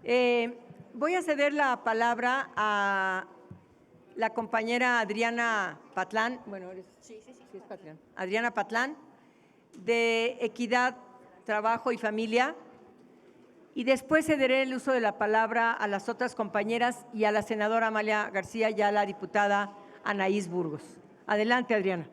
Voy a ceder la palabra a la compañera Adriana Patlán, sí es Patlán. Adriana Patlán, de Equidad, Trabajo y Familia, y después cederé el uso de la palabra a las otras compañeras y a la senadora Amalia García y a la diputada Anaís Burgos. Adelante, Adriana.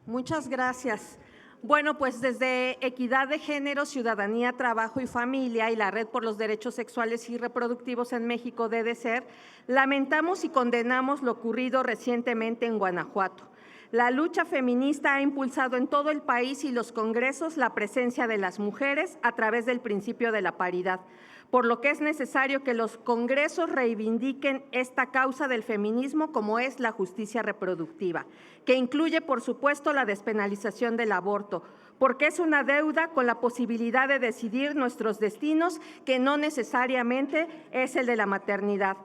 Muchas gracias. Bueno, pues desde Equidad de Género, Ciudadanía, Trabajo y Familia y la Red por los Derechos Sexuales y Reproductivos en México, DDCER, lamentamos y condenamos lo ocurrido recientemente en Guanajuato. La lucha feminista ha impulsado en todo el país y los congresos la presencia de las mujeres a través del principio de la paridad, por lo que es necesario que los congresos reivindiquen esta causa del feminismo como es la justicia reproductiva, que incluye, por supuesto, la despenalización del aborto, porque es una deuda con la posibilidad de decidir nuestros destinos, que no necesariamente es el de la maternidad.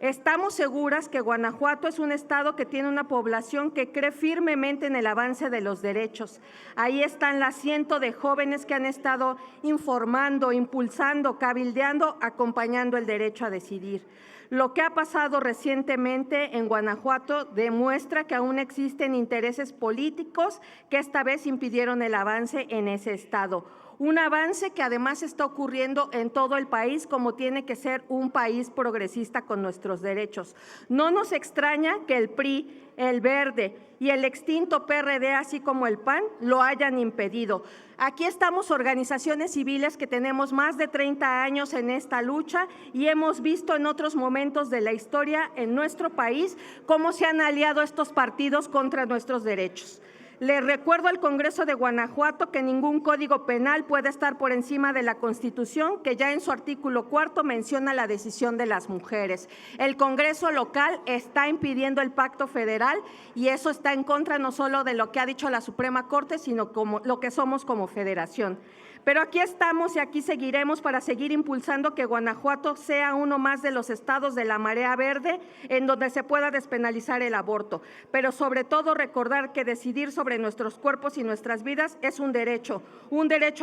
Estamos seguras que Guanajuato es un estado que tiene una población que cree firmemente en el avance de los derechos. Ahí están las cientos de jóvenes que han estado informando, impulsando, cabildeando, acompañando el derecho a decidir. Lo que ha pasado recientemente en Guanajuato demuestra que aún existen intereses políticos que esta vez impidieron el avance en ese estado. Un avance que además está ocurriendo en todo el país, como tiene que ser un país progresista con nuestros derechos. No nos extraña que el PRI, el Verde y el extinto PRD, así como el PAN, lo hayan impedido. Aquí estamos organizaciones civiles que tenemos más de 30 años en esta lucha y hemos visto en otros momentos de la historia en nuestro país cómo se han aliado estos partidos contra nuestros derechos. Le recuerdo al Congreso de Guanajuato que ningún código penal puede estar por encima de la Constitución, que ya en su artículo 4 menciona la decisión de las mujeres. El Congreso local está impidiendo el pacto federal y eso está en contra no solo de lo que ha dicho la Suprema Corte, sino como lo que somos como federación. Pero aquí estamos y aquí seguiremos para seguir impulsando que Guanajuato sea uno más de los estados de la marea verde en donde se pueda despenalizar el aborto. Pero sobre todo recordar que decidir sobre nuestros cuerpos y nuestras vidas es un derecho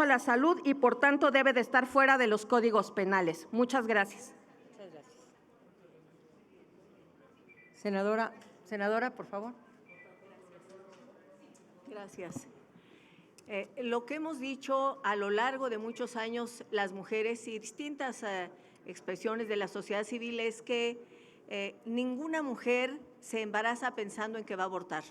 a la salud y por tanto debe de estar fuera de los códigos penales. Muchas gracias. Muchas gracias. Senadora, por favor. Gracias. Lo que hemos dicho a lo largo de muchos años las mujeres y distintas expresiones de la sociedad civil es que ninguna mujer se embaraza pensando en que va a abortar.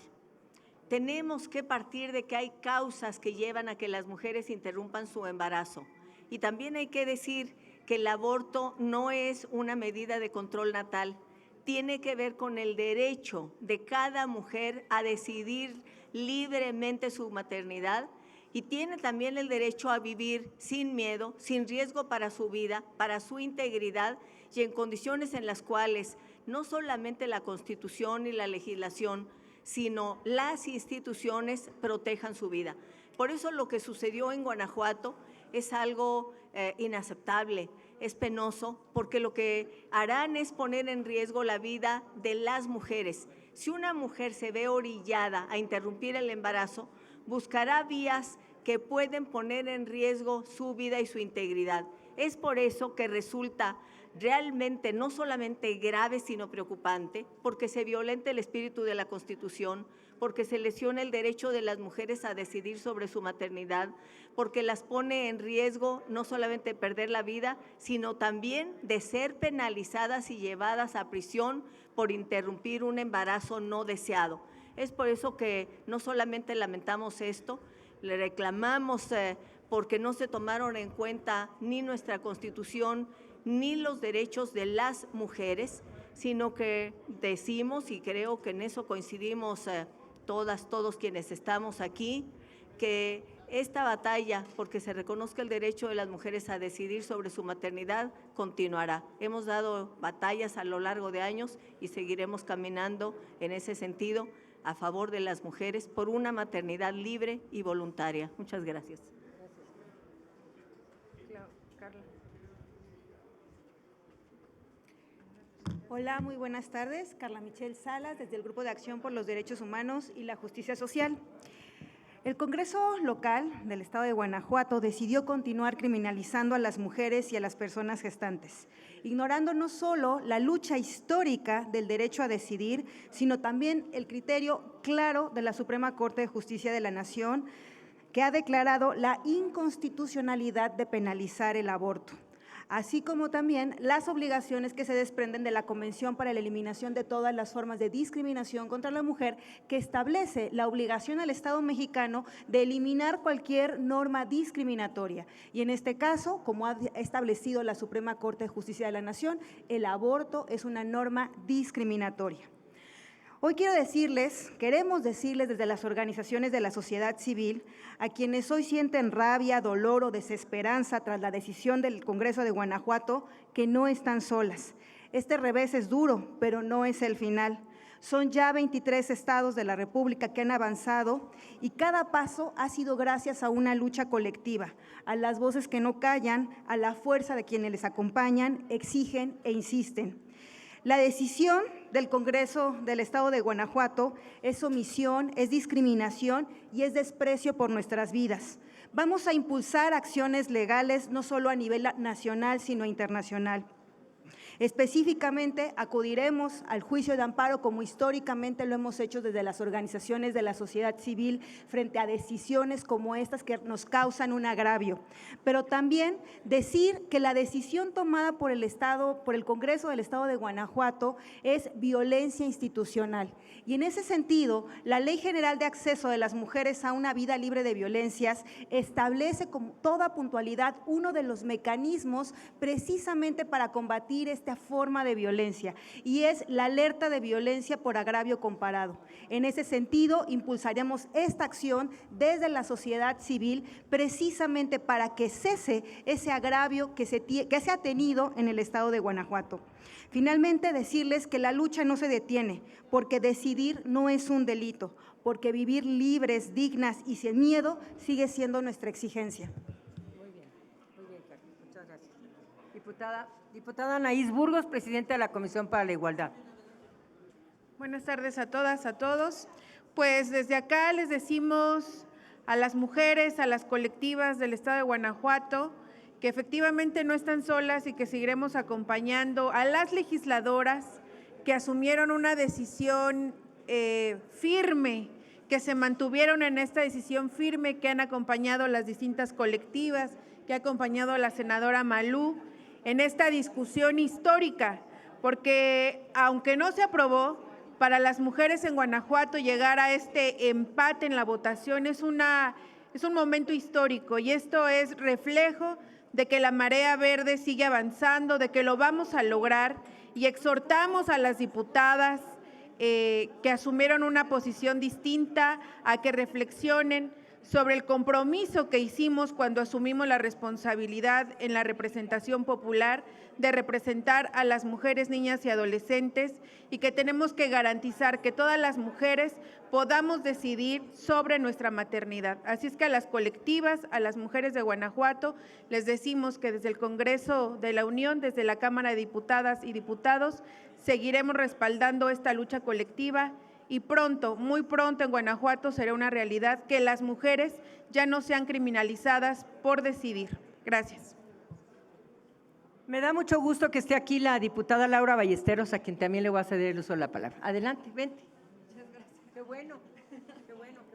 Tenemos que partir de que hay causas que llevan a que las mujeres interrumpan su embarazo. Y también hay que decir que el aborto no es una medida de control natal, tiene que ver con el derecho de cada mujer a decidir libremente su maternidad y tiene también el derecho a vivir sin miedo, sin riesgo para su vida, para su integridad y en condiciones en las cuales no solamente la Constitución y la legislación, sino las instituciones protejan su vida. Por eso lo que sucedió en Guanajuato es algo inaceptable, es penoso, porque lo que harán es poner en riesgo la vida de las mujeres. Si una mujer se ve orillada a interrumpir el embarazo, buscará vías que pueden poner en riesgo su vida y su integridad. Es por eso que resulta realmente no solamente grave, sino preocupante, porque se violenta el espíritu de la Constitución, porque se lesiona el derecho de las mujeres a decidir sobre su maternidad, porque las pone en riesgo no solamente de perder la vida, sino también de ser penalizadas y llevadas a prisión por interrumpir un embarazo no deseado. Es por eso que no solamente lamentamos esto, le reclamamos porque no se tomaron en cuenta ni nuestra Constitución ni los derechos de las mujeres, sino que decimos, y creo que en eso coincidimos todos quienes estamos aquí, que esta batalla, porque se reconozca el derecho de las mujeres a decidir sobre su maternidad, continuará. Hemos dado batallas a lo largo de años y seguiremos caminando en ese sentido a favor de las mujeres por una maternidad libre y voluntaria. Muchas gracias. Carla. Hola, muy buenas tardes. Carla Michelle Salas, desde el Grupo de Acción por los Derechos Humanos y la Justicia Social. El Congreso local del Estado de Guanajuato decidió continuar criminalizando a las mujeres y a las personas gestantes, ignorando no solo la lucha histórica del derecho a decidir, sino también el criterio claro de la Suprema Corte de Justicia de la Nación, que ha declarado la inconstitucionalidad de penalizar el aborto, así como también las obligaciones que se desprenden de la Convención para la Eliminación de todas las formas de discriminación contra la mujer, que establece la obligación al Estado mexicano de eliminar cualquier norma discriminatoria. Y en este caso, como ha establecido la Suprema Corte de Justicia de la Nación, el aborto es una norma discriminatoria. Hoy queremos decirles desde las organizaciones de la sociedad civil, a quienes hoy sienten rabia, dolor o desesperanza tras la decisión del Congreso de Guanajuato, que no están solas. Este revés es duro, pero no es el final. Son ya 23 estados de la República que han avanzado y cada paso ha sido gracias a una lucha colectiva, a las voces que no callan, a la fuerza de quienes les acompañan, exigen e insisten. La decisión del Congreso del Estado de Guanajuato es omisión, es discriminación y es desprecio por nuestras vidas. Vamos a impulsar acciones legales no solo a nivel nacional, sino internacional. Específicamente, acudiremos al juicio de amparo, como históricamente lo hemos hecho desde las organizaciones de la sociedad civil, frente a decisiones como estas que nos causan un agravio. Pero también decir que la decisión tomada por el Estado, por el Congreso del Estado de Guanajuato, es violencia institucional. Y en ese sentido, la Ley General de Acceso de las Mujeres a una Vida Libre de Violencias establece con toda puntualidad uno de los mecanismos precisamente para combatir esta forma de violencia, y es la alerta de violencia por agravio comparado. En ese sentido, impulsaremos esta acción desde la sociedad civil precisamente para que cese ese agravio que se ha tenido en el Estado de Guanajuato. Finalmente, decirles que la lucha no se detiene, porque decidir no es un delito, porque vivir libres, dignas y sin miedo sigue siendo nuestra exigencia. Muy bien, Carmen. Muchas gracias. Diputada Anaís Burgos, presidenta de la Comisión para la Igualdad. Buenas tardes a todas, a todos. Pues desde acá les decimos a las mujeres, a las colectivas del Estado de Guanajuato, que efectivamente no están solas y que seguiremos acompañando a las legisladoras que asumieron una decisión firme, que se mantuvieron en esta decisión firme, que han acompañado a las distintas colectivas, que ha acompañado a la senadora Malú en esta discusión histórica, porque aunque no se aprobó, para las mujeres en Guanajuato llegar a este empate en la votación es un momento histórico, y esto es reflejo de que la marea verde sigue avanzando, de que lo vamos a lograr, y exhortamos a las diputadas que asumieron una posición distinta a que reflexionen sobre el compromiso que hicimos cuando asumimos la responsabilidad en la representación popular de representar a las mujeres, niñas y adolescentes, y que tenemos que garantizar que todas las mujeres podamos decidir sobre nuestra maternidad. Así es que a las colectivas, a las mujeres de Guanajuato, les decimos que desde el Congreso de la Unión, desde la Cámara de Diputadas y Diputados, seguiremos respaldando esta lucha colectiva. Y pronto, muy pronto en Guanajuato será una realidad que las mujeres ya no sean criminalizadas por decidir. Gracias. Me da mucho gusto que esté aquí la diputada Laura Ballesteros, a quien también le voy a ceder el uso de la palabra. Adelante, vente. Muchas gracias. Qué bueno.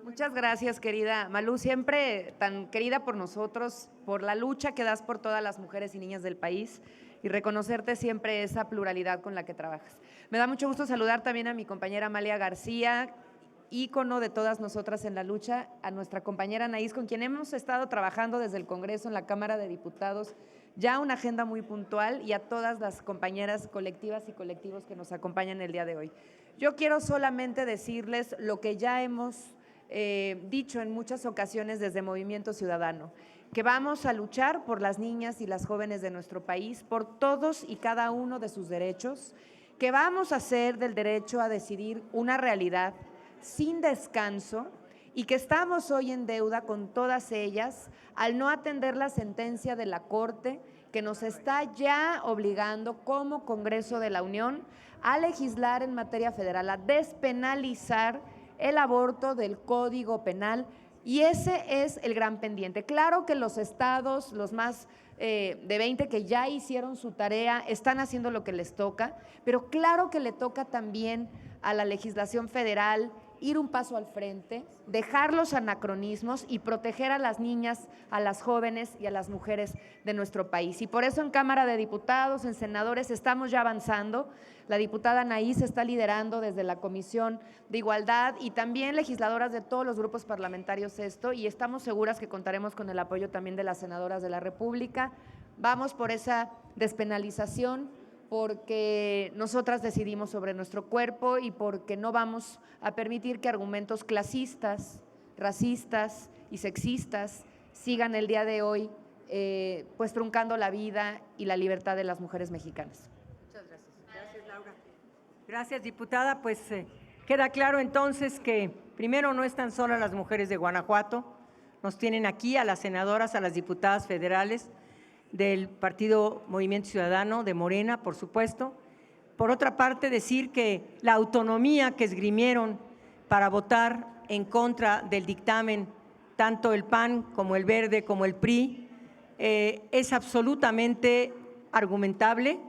Muchas gracias, querida Malú, siempre tan querida por nosotros, por la lucha que das por todas las mujeres y niñas del país, y reconocerte siempre esa pluralidad con la que trabajas. Me da mucho gusto saludar también a mi compañera Amalia García, ícono de todas nosotras en la lucha, a nuestra compañera Anaís, con quien hemos estado trabajando desde el Congreso en la Cámara de Diputados, ya una agenda muy puntual, y a todas las compañeras colectivas y colectivos que nos acompañan el día de hoy. Yo quiero solamente decirles lo que ya hemos dicho en muchas ocasiones desde Movimiento Ciudadano, que vamos a luchar por las niñas y las jóvenes de nuestro país, por todos y cada uno de sus derechos, que vamos a hacer del derecho a decidir una realidad sin descanso, y que estamos hoy en deuda con todas ellas al no atender la sentencia de la Corte, que nos está ya obligando como Congreso de la Unión a legislar en materia federal, a despenalizar el aborto del Código Penal, Y ese es el gran pendiente. Claro que los estados, los más de 20 que ya hicieron su tarea, están haciendo lo que les toca, pero claro que le toca también a la legislación federal ir un paso al frente, dejar los anacronismos y proteger a las niñas, a las jóvenes y a las mujeres de nuestro país. Y por eso en Cámara de Diputados, en senadores, estamos ya avanzando. La diputada Anaís está liderando desde la Comisión de Igualdad y también legisladoras de todos los grupos parlamentarios esto, y estamos seguras que contaremos con el apoyo también de las senadoras de la República. Vamos por esa despenalización, porque nosotras decidimos sobre nuestro cuerpo y porque no vamos a permitir que argumentos clasistas, racistas y sexistas sigan el día de hoy pues truncando la vida y la libertad de las mujeres mexicanas. Muchas gracias. Gracias, Laura. Gracias, diputada. Pues queda claro entonces que primero no están solas las mujeres de Guanajuato, nos tienen aquí a las senadoras, a las diputadas federales del Partido Movimiento Ciudadano, de Morena, por supuesto. Por otra parte, decir que la autonomía que esgrimieron para votar en contra del dictamen, tanto el PAN como el Verde como el PRI, es absolutamente argumentable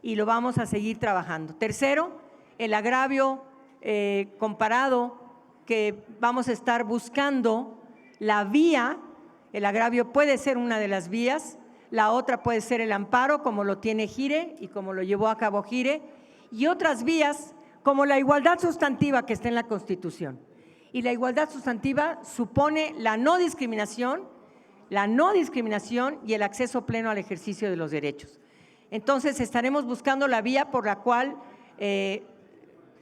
y lo vamos a seguir trabajando. Tercero, el agravio comparado que vamos a estar buscando la vía, el agravio puede ser una de las vías, la otra puede ser el amparo, como lo tiene Gire y como lo llevó a cabo Gire, y otras vías como la igualdad sustantiva que está en la Constitución. Y la igualdad sustantiva supone la no discriminación y el acceso pleno al ejercicio de los derechos. Entonces, estaremos buscando la vía por la cual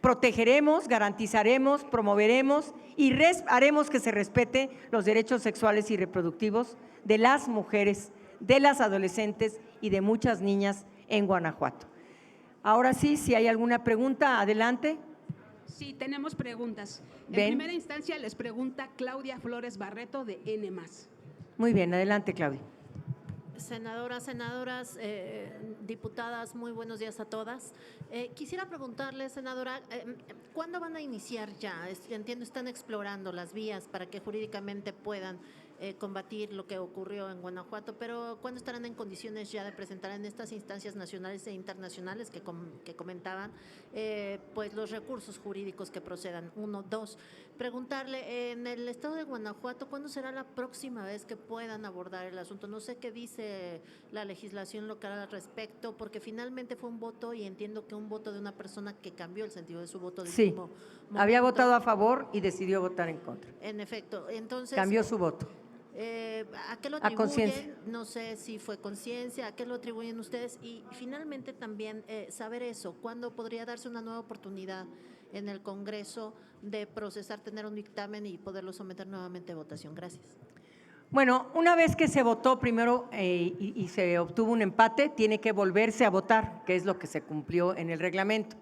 protegeremos, garantizaremos, promoveremos y haremos que se respete los derechos sexuales y reproductivos de las mujeres, de las adolescentes y de muchas niñas en Guanajuato. Ahora sí, si hay alguna pregunta, adelante. Sí, tenemos preguntas. En Ven. primera instancia les pregunta Claudia Flores Barreto de N+. Muy bien, adelante, Claudia. Senadoras, diputadas, muy buenos días a todas. Quisiera preguntarle, senadora, ¿cuándo van a iniciar ya? Entiendo, están explorando las vías para que jurídicamente puedan combatir lo que ocurrió en Guanajuato, pero ¿cuándo estarán en condiciones ya de presentar en estas instancias nacionales e internacionales que comentaban, pues los recursos jurídicos que procedan? 1, 2, preguntarle, en el estado de Guanajuato, ¿cuándo será la próxima vez que puedan abordar el asunto? No sé qué dice la legislación local al respecto, porque finalmente fue un voto y entiendo que un voto de una persona que cambió el sentido de su voto. De Sí, último había momento. votado a favor y decidió votar en contra. En efecto, entonces… Cambió su voto. ¿A qué lo A conciencia. atribuyen? No sé si fue conciencia, ¿a qué lo atribuyen ustedes? Y finalmente también saber eso, ¿cuándo podría darse una nueva oportunidad en el Congreso de procesar, tener un dictamen y poderlo someter nuevamente a votación? Gracias. Bueno, una vez que se votó primero y se obtuvo un empate, tiene que volverse a votar, que es lo que se cumplió en el reglamento.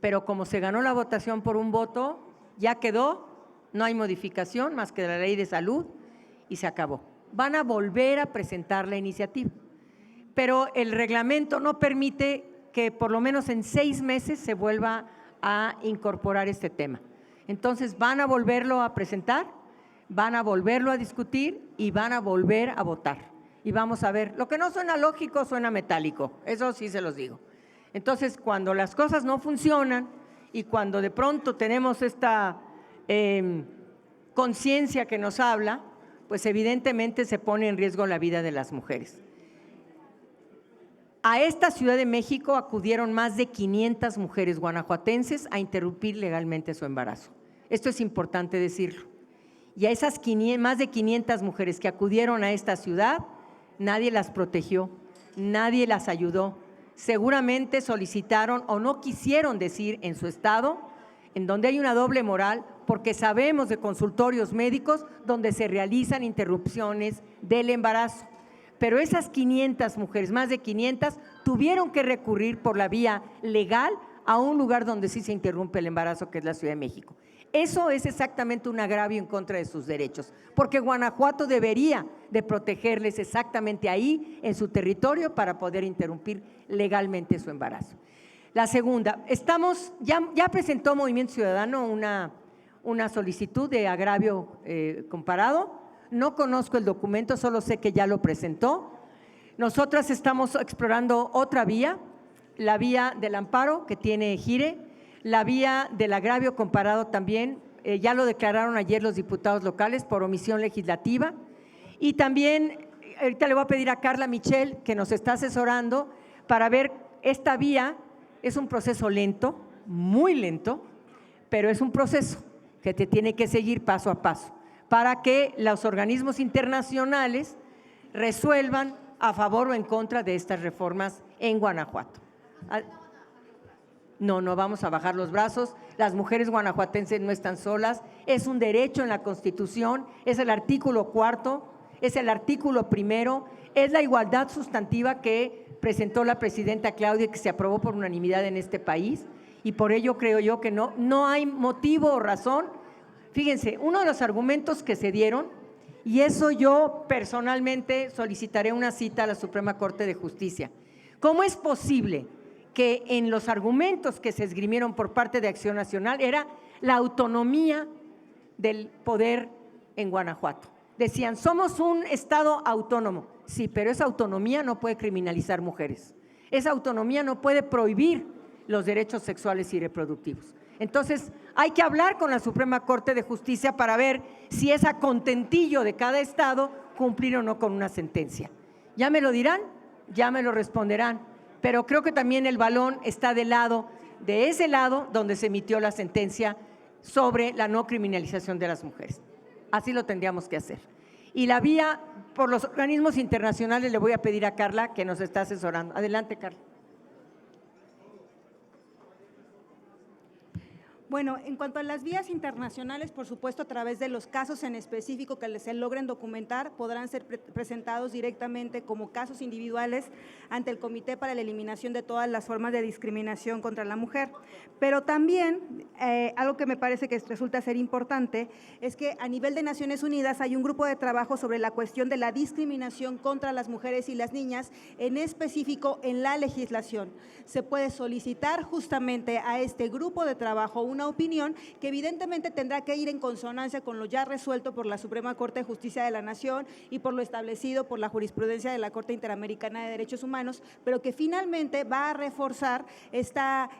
Pero como se ganó la votación por un voto, ya quedó, no hay modificación más que de la Ley de Salud y se acabó. Van a volver a presentar la iniciativa, pero el reglamento no permite que por lo menos en 6 meses se vuelva a incorporar este tema. Entonces van a volverlo a presentar, van a volverlo a discutir y van a volver a votar. Y vamos a ver, lo que no suena lógico suena metálico, eso sí se los digo. Entonces, cuando las cosas no funcionan y cuando de pronto tenemos esta conciencia que nos habla, pues evidentemente se pone en riesgo la vida de las mujeres. A esta Ciudad de México acudieron más de 500 mujeres guanajuatenses a interrumpir legalmente su embarazo. Esto es importante decirlo. Y a esas más de 500 mujeres que acudieron a esta ciudad, nadie las protegió, nadie las ayudó. Seguramente solicitaron o no quisieron decir en su estado, en donde hay una doble moral, porque sabemos de consultorios médicos donde se realizan interrupciones del embarazo. Pero esas 500 mujeres, más de 500, tuvieron que recurrir por la vía legal a un lugar donde sí se interrumpe el embarazo, que es la Ciudad de México. Eso es exactamente un agravio en contra de sus derechos, porque Guanajuato debería de protegerles exactamente ahí, en su territorio, para poder interrumpir legalmente su embarazo. La segunda, ya presentó Movimiento Ciudadano una solicitud de agravio comparado. No conozco el documento, solo sé que ya lo presentó. Nosotras estamos explorando otra vía, la vía del amparo que tiene Gire, la vía del agravio comparado también, ya lo declararon ayer los diputados locales por omisión legislativa. Y también, ahorita le voy a pedir a Carla Michel, que nos está asesorando, para ver esta vía. Es un proceso lento, muy lento, pero es un proceso que te tiene que seguir paso a paso para que los organismos internacionales resuelvan a favor o en contra de estas reformas en Guanajuato. No, no vamos a bajar los brazos. Las mujeres guanajuatenses no están solas. Es un derecho en la Constitución, es el artículo 4, es el artículo 1, es la igualdad sustantiva que presentó la presidenta Claudia y que se aprobó por unanimidad en este país. Y por ello creo yo que no hay motivo o razón. Fíjense, uno de los argumentos que se dieron, y eso yo personalmente solicitaré una cita a la Suprema Corte de Justicia. ¿Cómo es posible que en los argumentos que se esgrimieron por parte de Acción Nacional era la autonomía del poder en Guanajuato? Decían, somos un estado autónomo. Sí, pero esa autonomía no puede criminalizar mujeres. Esa autonomía no puede prohibir los derechos sexuales y reproductivos. Entonces, hay que hablar con la Suprema Corte de Justicia para ver si es a contentillo de cada estado cumplir o no con una sentencia. Ya me lo dirán, ya me lo responderán, pero creo que también el balón está de ese lado donde se emitió la sentencia sobre la no criminalización de las mujeres. Así lo tendríamos que hacer. Y la vía por los organismos internacionales le voy a pedir a Carla que nos está asesorando. Adelante, Carla. Bueno, en cuanto a las vías internacionales, por supuesto, a través de los casos en específico que se logren documentar, podrán ser presentados directamente como casos individuales ante el Comité para la Eliminación de todas las formas de discriminación contra la mujer. Pero también, algo que me parece que resulta ser importante, es que a nivel de Naciones Unidas hay un grupo de trabajo sobre la cuestión de la discriminación contra las mujeres y las niñas, en específico en la legislación. Se puede solicitar justamente a este grupo de trabajo una opinión que evidentemente tendrá que ir en consonancia con lo ya resuelto por la Suprema Corte de Justicia de la Nación y por lo establecido por la jurisprudencia de la Corte Interamericana de Derechos Humanos, pero que finalmente va a reforzar esta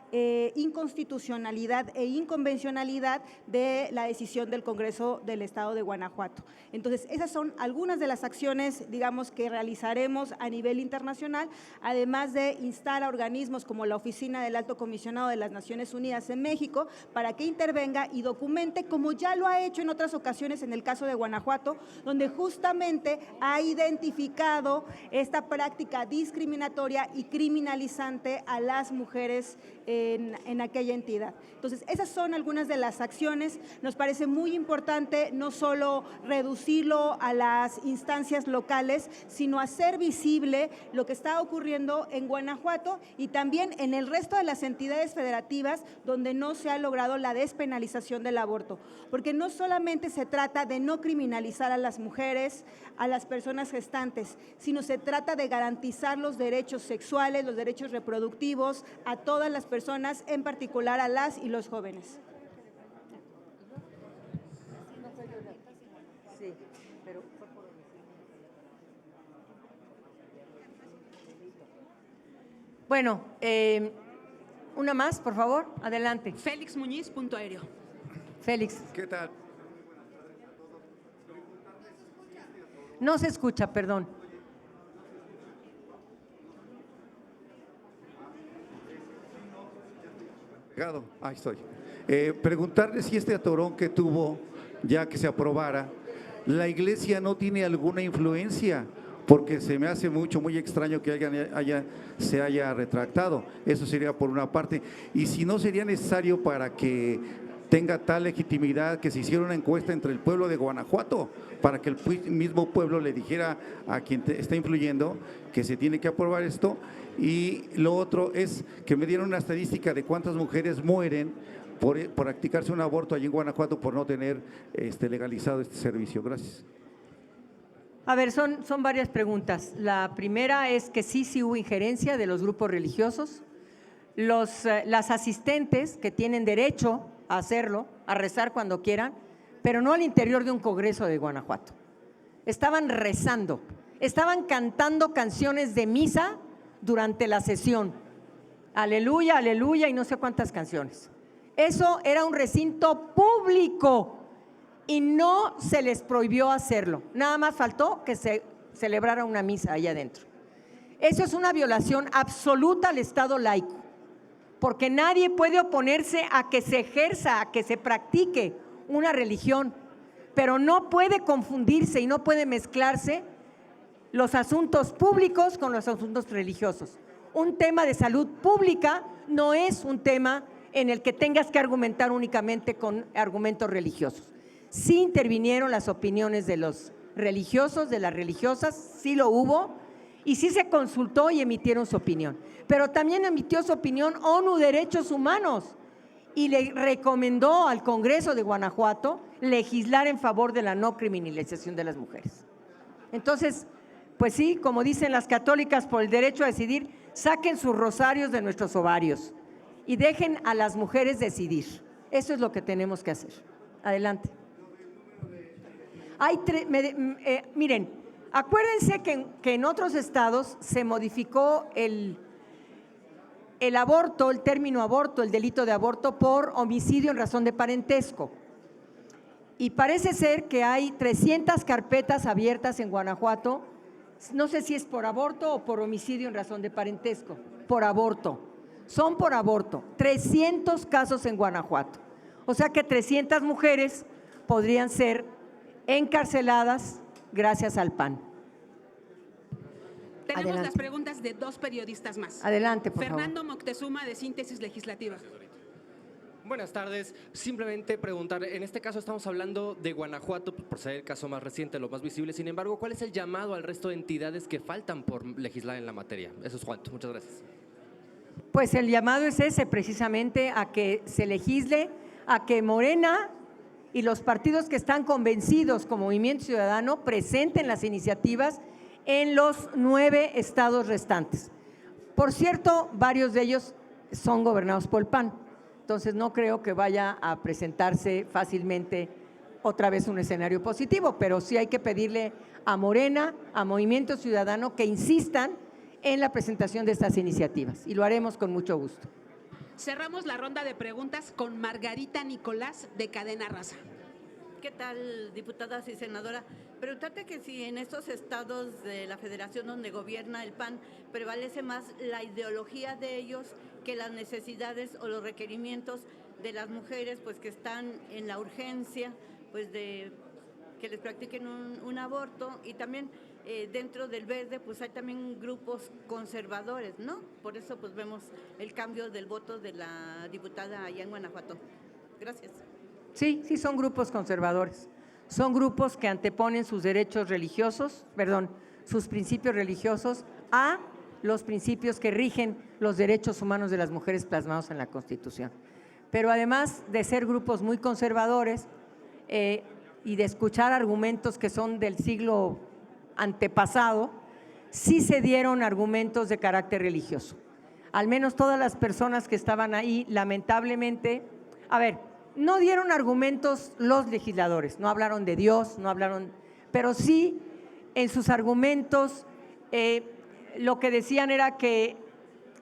inconstitucionalidad e inconvencionalidad de la decisión del Congreso del Estado de Guanajuato. Entonces, esas son algunas de las acciones, digamos, que realizaremos a nivel internacional, además de instar a organismos como la Oficina del Alto Comisionado de las Naciones Unidas en México para que intervenga y documente, como ya lo ha hecho en otras ocasiones en el caso de Guanajuato, donde justamente ha identificado esta práctica discriminatoria y criminalizante a las mujeres en aquella entidad. Entonces, esas son algunas de las acciones. Nos parece muy importante no solo reducirlo a las instancias locales, sino hacer visible lo que está ocurriendo en Guanajuato y también en el resto de las entidades federativas donde no se ha logrado la despenalización del aborto, porque no solamente se trata de no criminalizar a las mujeres, a las personas gestantes, sino se trata de garantizar los derechos sexuales, los derechos reproductivos a todas las personas, en particular a las y los jóvenes. Bueno, una más, por favor, adelante. Félix Muñiz, Punto Aéreo. Félix. ¿Qué tal? No se escucha, perdón. Ahí estoy. Preguntarle si este atorón que tuvo, ya que se aprobara, la iglesia no tiene alguna influencia, porque se me hace muy extraño que se haya retractado. Eso sería por una parte. Y si no sería necesario para que tenga tal legitimidad que se hiciera una encuesta entre el pueblo de Guanajuato, para que el mismo pueblo le dijera a quien está influyendo que se tiene que aprobar esto. Y lo otro es que me dieron una estadística de cuántas mujeres mueren por practicarse un aborto allí en Guanajuato por no tener legalizado este servicio. Gracias. A ver, son varias preguntas. La primera es que sí hubo injerencia de los grupos religiosos. Las asistentes que tienen derecho a hacerlo, a rezar cuando quieran, pero no al interior de un congreso de Guanajuato. Estaban rezando, estaban cantando canciones de misa durante la sesión. Aleluya, aleluya y no sé cuántas canciones. Eso era un recinto público y no se les prohibió hacerlo. Nada más faltó que se celebrara una misa allá adentro. Eso es una violación absoluta al Estado laico, porque nadie puede oponerse a que se ejerza, a que se practique una religión, pero no puede confundirse y no puede mezclarse los asuntos públicos con los asuntos religiosos. Un tema de salud pública no es un tema en el que tengas que argumentar únicamente con argumentos religiosos. Sí intervinieron las opiniones de los religiosos, de las religiosas, sí lo hubo, y sí se consultó y emitieron su opinión. Pero también emitió su opinión ONU Derechos Humanos y le recomendó al Congreso de Guanajuato legislar en favor de la no criminalización de las mujeres. Entonces, pues sí, como dicen las católicas por el derecho a decidir, saquen sus rosarios de nuestros ovarios y dejen a las mujeres decidir. Eso es lo que tenemos que hacer. Adelante. Miren, acuérdense que en otros estados se modificó el aborto, el término aborto, el delito de aborto por homicidio en razón de parentesco. Y parece ser que hay 300 carpetas abiertas en Guanajuato, no sé si es por aborto o por homicidio en razón de parentesco, por aborto. Son por aborto, 300 casos en Guanajuato. O sea que 300 mujeres podrían ser encarceladas gracias al PAN. Tenemos Adelante. las preguntas de 2 periodistas más. Adelante, por Fernando Moctezuma, de Síntesis Legislativa. Buenas tardes. Simplemente preguntar, en este caso estamos hablando de Guanajuato, por ser el caso más reciente, lo más visible. Sin embargo, ¿cuál es el llamado al resto de entidades que faltan por legislar en la materia? Eso es cuanto. Muchas gracias. Pues el llamado es ese, precisamente, a que se legisle, a que Morena y los partidos que están convencidos como Movimiento Ciudadano presenten las iniciativas en los 9 estados restantes. Por cierto, varios de ellos son gobernados por el PAN, entonces no creo que vaya a presentarse fácilmente otra vez un escenario positivo, pero sí hay que pedirle a Morena, a Movimiento Ciudadano que insistan en la presentación de estas iniciativas y lo haremos con mucho gusto. Cerramos la ronda de preguntas con Margarita Nicolás, de Cadena Raza. ¿Qué tal, diputadas y senadora? Preguntarte que si en estos estados de la federación donde gobierna el PAN prevalece más la ideología de ellos que las necesidades o los requerimientos de las mujeres, pues que están en la urgencia, pues de que les practiquen un aborto, y también dentro del Verde pues hay también grupos conservadores, ¿no? Por eso pues vemos el cambio del voto de la diputada allá en Guanajuato. Gracias. Sí, sí son grupos conservadores, son grupos que anteponen sus derechos religiosos, sus principios religiosos a los principios que rigen los derechos humanos de las mujeres plasmados en la Constitución. Pero además de ser grupos muy conservadores y de escuchar argumentos que son del siglo antepasado, sí se dieron argumentos de carácter religioso. Al menos todas las personas que estaban ahí, lamentablemente, no dieron argumentos los legisladores, no hablaron de Dios, pero sí en sus argumentos lo que decían era que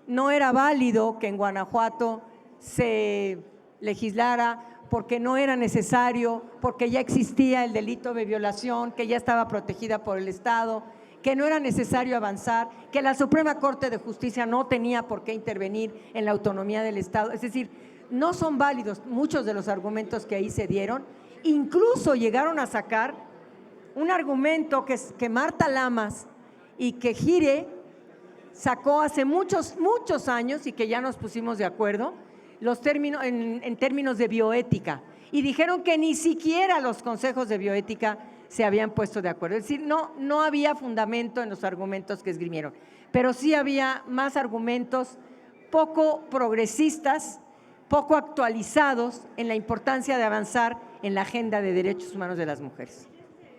no era válido que en Guanajuato se legislara porque no era necesario, porque ya existía el delito de violación, que ya estaba protegida por el Estado, que no era necesario avanzar, que la Suprema Corte de Justicia no tenía por qué intervenir en la autonomía del Estado. Es decir, no son válidos muchos de los argumentos que ahí se dieron. Incluso llegaron a sacar un argumento que Marta Lamas y que Gire sacó hace muchos años y que ya nos pusimos de acuerdo, en términos de bioética, y dijeron que ni siquiera los consejos de bioética se habían puesto de acuerdo. Es decir, no había fundamento en los argumentos que esgrimieron, pero sí había más argumentos poco progresistas, poco actualizados en la importancia de avanzar en la agenda de derechos humanos de las mujeres.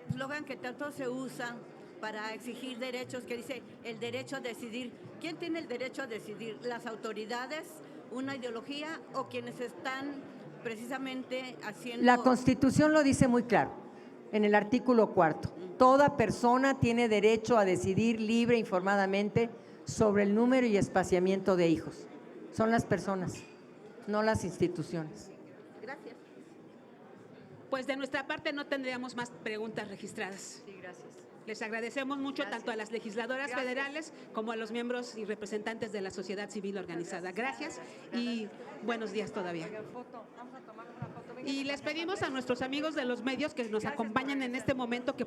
El eslogan que tanto se usa para exigir derechos, que dice el derecho a decidir. ¿Quién tiene el derecho a decidir? ¿Las autoridades, una ideología o quienes están precisamente haciendo… La Constitución lo dice muy claro, en el artículo 4. Toda persona tiene derecho a decidir libre e informadamente sobre el número y espaciamiento de hijos. Son las personas, no las instituciones. Gracias. Pues de nuestra parte no tendríamos más preguntas registradas. Sí, gracias. Les agradecemos mucho tanto a las legisladoras federales como a los miembros y representantes de la sociedad civil organizada. Gracias y buenos días todavía. Y les pedimos a nuestros amigos de los medios que nos acompañan en este momento que